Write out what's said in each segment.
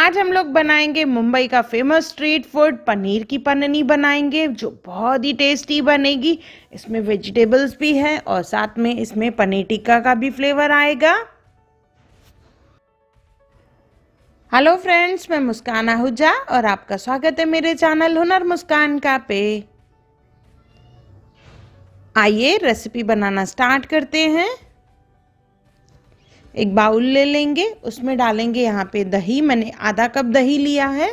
आज हम लोग बनाएंगे मुंबई का फेमस स्ट्रीट फूड पनीर की पन्नी बनाएंगे जो बहुत ही टेस्टी बनेगी। इसमें वेजिटेबल्स भी है और साथ में इसमें पनीर टिक्का का भी फ्लेवर आएगा। हेलो फ्रेंड्स, मैं मुस्कान आहूजा और आपका स्वागत है मेरे चैनल हुनर मुस्कान का पे। आइए रेसिपी बनाना स्टार्ट करते हैं। एक बाउल ले लेंगे, उसमें डालेंगे यहाँ पे दही। मैंने आधा कप दही लिया है।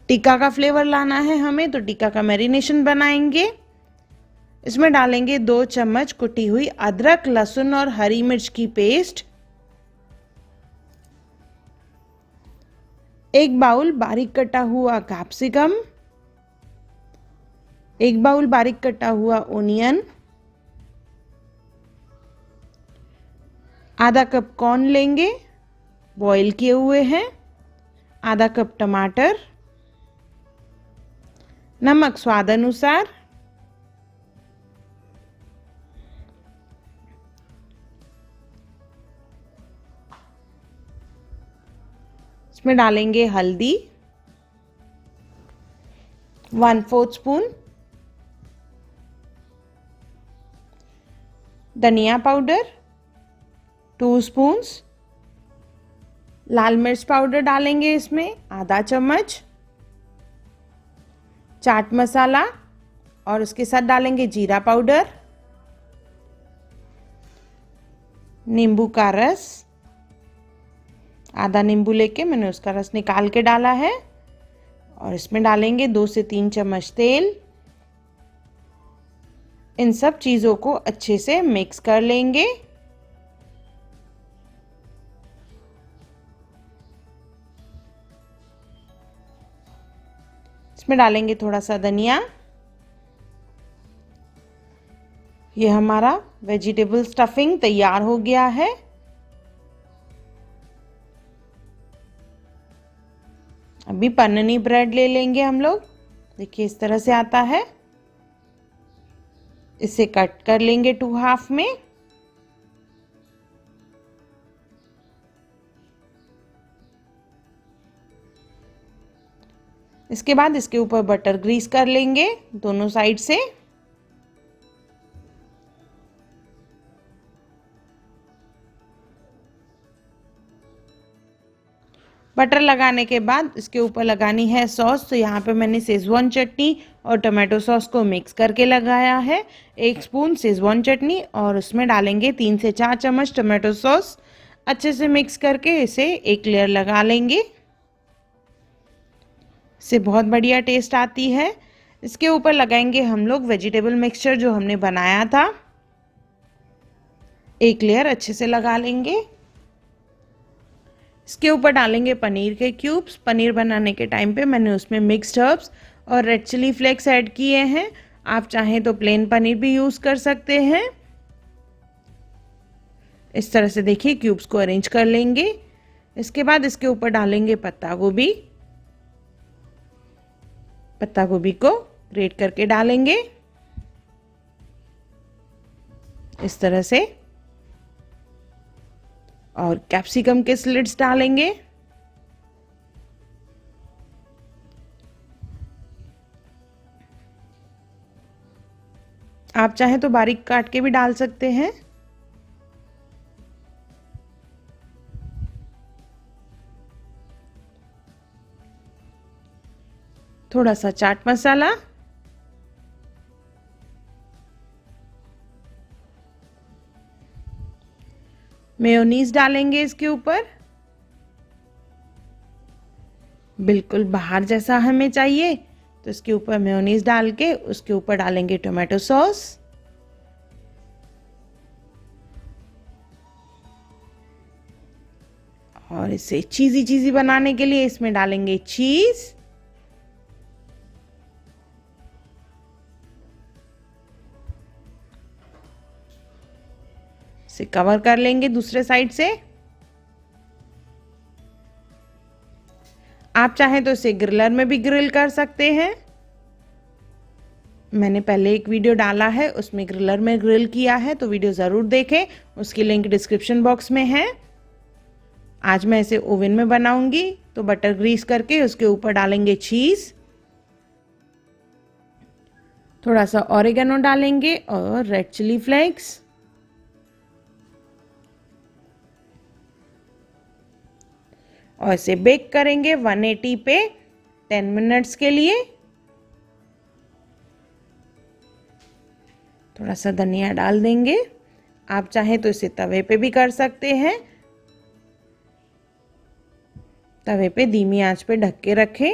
टिक्का का फ्लेवर लाना है हमें, तो टिक्का का मैरिनेशन बनाएंगे। इसमें डालेंगे 2 चम्मच कुटी हुई अदरक, लहसुन और हरी मिर्च की पेस्ट। एक बाउल बारीक कटा हुआ कैप्सिकम, एक बाउल बारीक कटा हुआ ओनियन, आधा कप कॉर्न लेंगे बॉईल किए हुए हैं, आधा कप टमाटर, नमक स्वाद अनुसार, इसमें डालेंगे हल्दी 1/4 स्पून, धनिया पाउडर 2 स्पून्स, लाल मिर्च पाउडर डालेंगे इसमें आधा चम्मच, चाट मसाला और उसके साथ डालेंगे जीरा पाउडर, नींबू का रस, आधा नींबू लेके मैंने उसका रस निकाल के डाला है, और इसमें डालेंगे 2 से 3 चम्मच तेल। इन सब चीज़ों को अच्छे से मिक्स कर लेंगे। इसमें डालेंगे थोड़ा सा धनिया। ये हमारा वेजिटेबल स्टफिंग तैयार हो गया है। अभी पन्नी ब्रेड ले लेंगे हम लोग। देखिए इस तरह से आता है। इसे कट कर लेंगे 2 हाफ में। इसके बाद इसके ऊपर बटर ग्रीस कर लेंगे दोनों साइड से। बटर लगाने के बाद इसके ऊपर लगानी है सॉस। तो यहाँ पे मैंने शेजवान चटनी और टमाटो सॉस को मिक्स करके लगाया है। 1 स्पून शेजवान चटनी और उसमें डालेंगे 3 से 4 चम्मच टमाटो सॉस। अच्छे से मिक्स करके इसे एक लेयर लगा लेंगे। इससे बहुत बढ़िया टेस्ट आती है। इसके ऊपर लगाएंगे हम लोग वेजिटेबल मिक्सचर जो हमने बनाया था। एक लेयर अच्छे से लगा लेंगे। इसके ऊपर डालेंगे पनीर के क्यूब्स। पनीर बनाने के टाइम पे मैंने उसमें मिक्स्ड हर्ब्स और रेड चिली फ्लेक्स ऐड किए हैं। आप चाहें तो प्लेन पनीर भी यूज़ कर सकते हैं। इस तरह से देखिए क्यूब्स को अरेंज कर लेंगे। इसके बाद इसके ऊपर डालेंगे पत्ता गोभी। पत्ता गोभी को ग्रेट करके डालेंगे इस तरह से, और कैप्सिकम के स्लिट्स डालेंगे। आप चाहें तो बारीक काट के भी डाल सकते हैं। थोड़ा सा चाट मसाला, मेयोनीज डालेंगे इसके ऊपर। बिल्कुल बाहर जैसा हमें चाहिए तो इसके ऊपर मेयोनीज डाल के उसके ऊपर डालेंगे टोमेटो सॉस। और इसे चीज़ी चीज़ी बनाने के लिए इसमें डालेंगे चीज़। इसे कवर कर लेंगे दूसरे साइड से। आप चाहें तो इसे ग्रिलर में भी ग्रिल कर सकते हैं। मैंने पहले एक वीडियो डाला है, उसमें ग्रिलर में ग्रिल किया है, तो वीडियो ज़रूर देखें, उसकी लिंक डिस्क्रिप्शन बॉक्स में है। आज मैं इसे ओवन में बनाऊंगी, तो बटर ग्रीस करके उसके ऊपर डालेंगे चीज़, थोड़ा सा ऑरिगेनो डालेंगे और रेड चिली फ्लेक्स, और इसे बेक करेंगे 180 पे 10 मिनट्स के लिए। थोड़ा सा धनिया डाल देंगे, आप चाहें तो इसे तवे पे भी कर सकते हैं। तवे पे धीमी आंच पे ढक के रखें,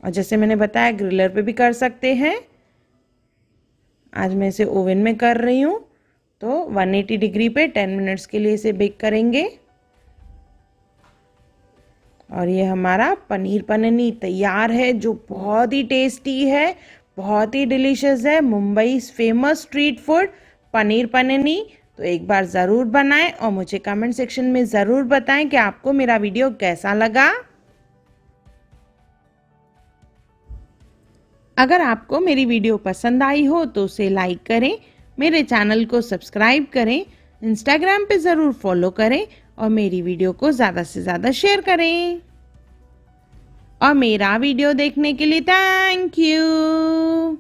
और जैसे मैंने बताया ग्रिलर पे भी कर सकते हैं। आज मैं इसे ओवन में कर रही हूँ, तो 180 डिग्री पे 10 मिनट्स के लिए इसे बेक करेंगे। और ये हमारा पनीर पनीनी तैयार है, जो बहुत ही टेस्टी है, बहुत ही डिलीशियस है। Mumbai famous street food paneer panini. तो एक बार ज़रूर बनाएं और मुझे कमेंट सेक्शन में ज़रूर बताएं कि आपको मेरा वीडियो कैसा लगा। अगर आपको मेरी वीडियो पसंद आई हो तो उसे लाइक करें, मेरे चैनल को सब्सक्राइब करें, इंस्टाग्राम पे ज़रूर फॉलो करें और मेरी वीडियो को ज़्यादा से ज़्यादा शेयर करें। और मेरा वीडियो देखने के लिए थैंक यू।